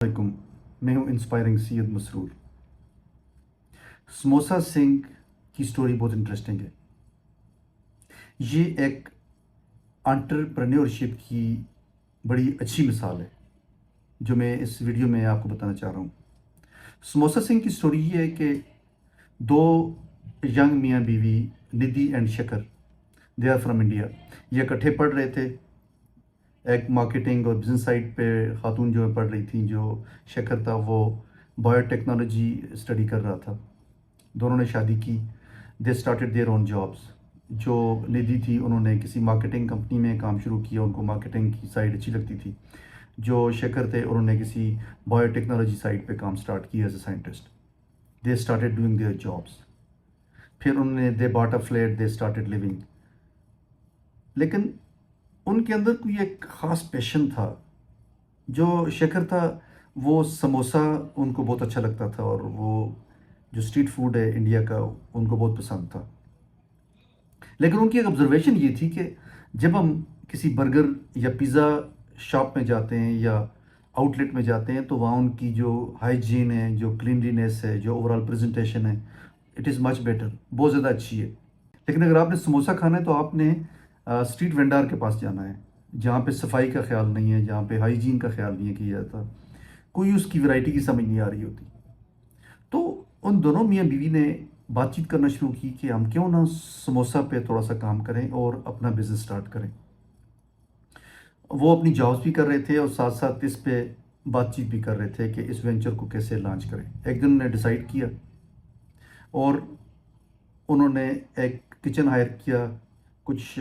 वालेकुम। मैं हूं इंस्पायरिंग सैयद मसरूर। समोसा सिंह की स्टोरी बहुत इंटरेस्टिंग है। ये एक एंटरप्रेन्योरशिप की बड़ी अच्छी मिसाल है जो मैं इस वीडियो में आपको बताना चाह रहा हूँ। समोसा सिंह की स्टोरी ये है कि दो यंग मियाँ बीवी Nidhi and Shakar, they are from India. ये इकट्ठे पढ़ रहे थे। एक मार्केटिंग और बिजनेस साइड पे खातून जो है पढ़ रही थी, जो शकर था वो बायोटेक्नोलॉजी स्टडी कर रहा था। दोनों ने शादी की। They started their own jobs. जो निधि थी उन्होंने किसी मार्केटिंग कंपनी में काम शुरू किया, उनको मार्केटिंग की साइड अच्छी लगती थी। जो शेखर थे उन्होंने किसी बायोटेक्नोलॉजी साइड पे काम स्टार्ट किया as a scientist. They started doing their jobs. फिर उन्होंने they bought a flat, they started living. लेकिन उनके अंदर कोई एक ख़ास पैशन था। जो शेखर था वो समोसा उनको बहुत अच्छा लगता था, और वो जो स्ट्रीट फूड है इंडिया का उनको बहुत पसंद था। लेकिन उनकी एक ऑब्जर्वेशन ये थी कि जब हम किसी बर्गर या पिज़्ज़ा शॉप में जाते हैं या आउटलेट में जाते हैं तो वहाँ उनकी जो हाइजीन है, जो क्लीनलीनेस है, जो ओवरऑल प्रेजेंटेशन है, इट इज़ मच बेटर, बहुत ज़्यादा अच्छी है। लेकिन अगर आपने समोसा खाना है तो आपने स्ट्रीट वेंडर के पास जाना है, जहाँ पे सफाई का ख्याल नहीं है, जहाँ पे हाइजीन का ख्याल नहीं है किया जाता, कोई उसकी वैरायटी की समझ नहीं आ रही होती। तो उन दोनों मियाँ बीवी ने बातचीत करना शुरू की कि हम क्यों ना समोसा पे थोड़ा सा काम करें और अपना बिजनेस स्टार्ट करें। वो अपनी जॉब्स भी कर रहे थे और साथ साथ इस पे बातचीत भी कर रहे थे कि इस वेंचर को कैसे लॉन्च करें। एक दिन उन्होंने डिसाइड किया और उन्होंने एक किचन हायर किया, कुछ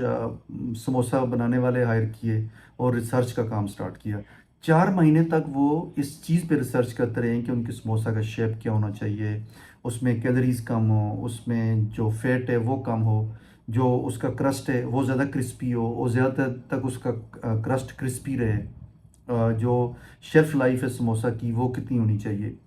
समोसा बनाने वाले हायर किए और रिसर्च का काम स्टार्ट किया। 4 महीने तक वो इस चीज़ पे रिसर्च करते रहे कि उनके समोसा का शेप क्या होना चाहिए, उसमें कैलोरीज कम हो, उसमें जो फैट है वो कम हो, जो उसका क्रस्ट है वो ज़्यादा क्रिस्पी हो और ज़्यादा तक उसका क्रस्ट क्रिस्पी रहे। जो शेल्फ लाइफ है समोसा की वो कितनी होनी चाहिए।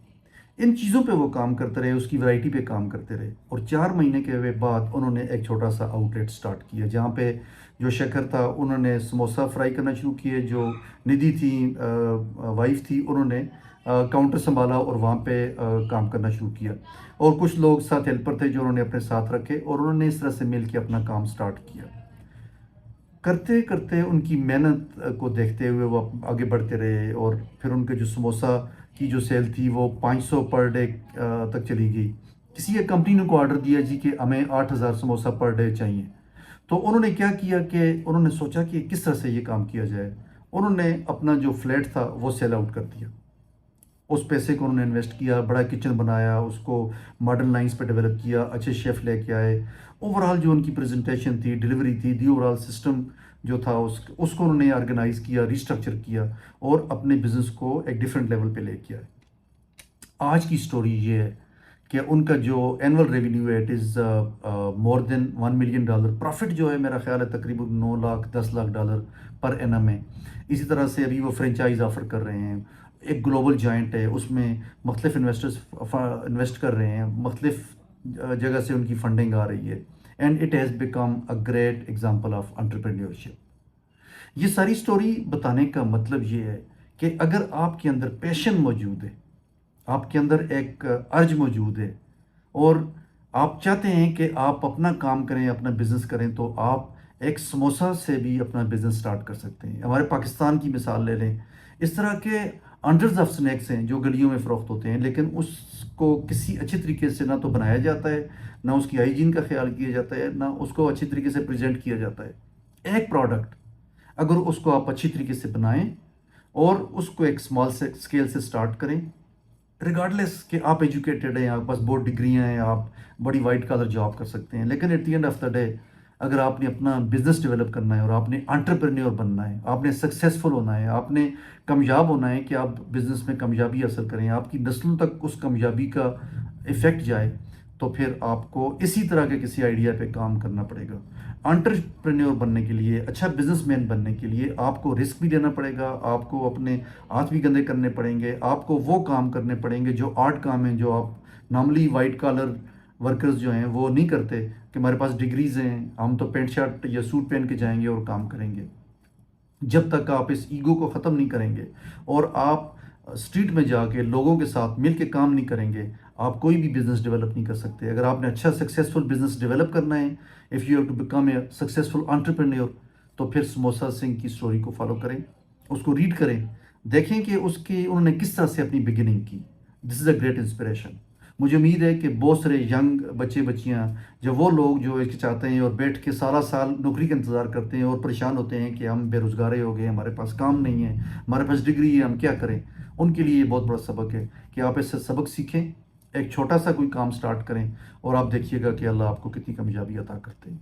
इन चीज़ों पे वो काम करते रहे, उसकी वैरायटी पे काम करते रहे, और 4 महीने के बाद उन्होंने एक छोटा सा आउटलेट स्टार्ट किया जहाँ पे जो शेखर था उन्होंने समोसा फ्राई करना शुरू किए, जो निधि थी वाइफ थी उन्होंने काउंटर संभाला और वहाँ पे काम करना शुरू किया, और कुछ लोग साथ हेल्पर थे जो उन्होंने अपने साथ रखे, और उन्होंने इस तरह से मिल के अपना काम स्टार्ट किया। करते करते उनकी मेहनत को देखते हुए वो आगे बढ़ते रहे, और फिर उनके जो समोसा की जो सेल थी वो 500 पर डे तक चली गई। किसी एक कंपनी ने को ऑर्डर दिया जी कि हमें 8,000 समोसा पर डे चाहिए। तो उन्होंने क्या किया कि उन्होंने सोचा कि किस तरह से ये काम किया जाए। उन्होंने अपना जो फ्लैट था वो सेल आउट कर दिया। उस पैसे को उन्होंने इन्वेस्ट किया, बड़ा किचन बनाया, उसको मॉडर्न लाइंस पे डेवलप किया, अच्छे शेफ़ लेके आए। ओवरऑल जो उनकी प्रेजेंटेशन थी, डिलीवरी थी, दी ओवरऑल सिस्टम जो था उसको उन्होंने ऑर्गेनाइज किया, रिस्ट्रक्चर किया और अपने बिजनेस को एक डिफरेंट लेवल पे लेके आए। आज की स्टोरी ये है कि उनका जो एनुअल रेवेन्यू है it is more than $1 million. Profit जो है मेरा ख्याल है तकरीबन 9 lakh 10 lakh dollar per annum है। इसी तरह से अभी वो फ्रेंचाइज ऑफर कर रहे हैं। एक ग्लोबल जाइंट है, उसमें मुख्तलिफ इन्वेस्टर्स इन्वेस्ट कर रहे हैं, मुख्तलिफ जगह से उनकी फंडिंग आ रही है, and it has become a great example of entrepreneurship. ये सारी स्टोरी बताने का मतलब ये है कि अगर आपके अंदर पैशन मौजूद है, आपके अंदर एक अर्ज मौजूद है, और आप चाहते हैं कि आप अपना काम करें, अपना बिजनेस करें, तो आप एक समोसा से भी अपना बिजनेस स्टार्ट कर सकते हैं। हमारे पाकिस्तान की मिसाल ले लें, इस तरह के हंड्रेड्स ऑफ स्नैक्स हैं जो गलियों में फ़रोख्त होते हैं, लेकिन उसको किसी अच्छे तरीके से ना तो बनाया जाता है, ना उसकी हाइजीन का ख्याल किया जाता है, ना उसको अच्छी तरीके से प्रेजेंट किया जाता है। एक प्रोडक्ट अगर उसको आप अच्छी तरीके से बनाएं और उसको एक स्मॉल से स्केल से स्टार्ट करें, रिगार्डलेस कि आप एजुकेटेड हैं, आपके पास बहुत डिग्रियां हैं, आप बड़ी वाइट कॉलर जॉब कर सकते हैं, लेकिन at the end of the day अगर आपने अपना बिजनेस डेवलप करना है और आपने एंटरप्रेन्योर बनना है, आपने सक्सेसफुल होना है, आपने कामयाब होना है कि आप बिजनेस में कामयाबी हासिल करें, आपकी नस्लों तक उस कामयाबी का इफ़ेक्ट जाए, तो फिर आपको इसी तरह के किसी आइडिया पे काम करना पड़ेगा। एंटरप्रेन्योर बनने के लिए, अच्छा बिजनेसमैन बनने के लिए आपको रिस्क भी लेना पड़ेगा, आपको अपने हाथ भी गंदे करने पड़ेंगे, आपको वो काम करने पड़ेंगे जो आर्ट काम है, जो आप नॉर्मली वाइट कॉलर वर्कर्स जो हैं वो नहीं करते, कि हमारे पास डिग्रीज हैं, हम तो पेंट शर्ट या सूट पहन के जाएंगे और काम करेंगे। जब तक आप इस ईगो को ख़त्म नहीं करेंगे और आप اسٹریٹ میں جا کے لوگوں کے ساتھ مل کے کام نہیں کریں گے آپ کوئی بھی بزنس ڈیولپ نہیں کر سکتے. اگر آپ نے اچھا سکسیزفل بزنس ڈیولپ کرنا ہے، if you have to become a successful entrepreneur, تو پھر سموسہ سنگھ کی اسٹوری کو فالو کریں، اس کو ریڈ کریں، دیکھیں کہ انہوں نے کس طرح سے اپنی بگننگ کی. دس از اے گریٹ انسپریشن. مجھے امید ہے کہ بہت سارے ینگ بچے بچیاں، جو وہ لوگ جو چاہتے ہیں اور بیٹھ کے سارا سال نوکری کا انتظار کرتے ہیں اور پریشان ہوتے ہیں کہ ہم بے روزگارے ہو گئے، ہمارے پاس کام نہیں ہے، ہمارے پاس ڈگری ہے، ہم کیا کریں، ان کے لیے یہ بہت بڑا سبق ہے کہ آپ اس سے سبق سیکھیں، ایک چھوٹا سا کوئی کام سٹارٹ کریں اور آپ دیکھیے گا کہ اللہ آپ کو کتنی کامیابی عطا کرتے ہیں.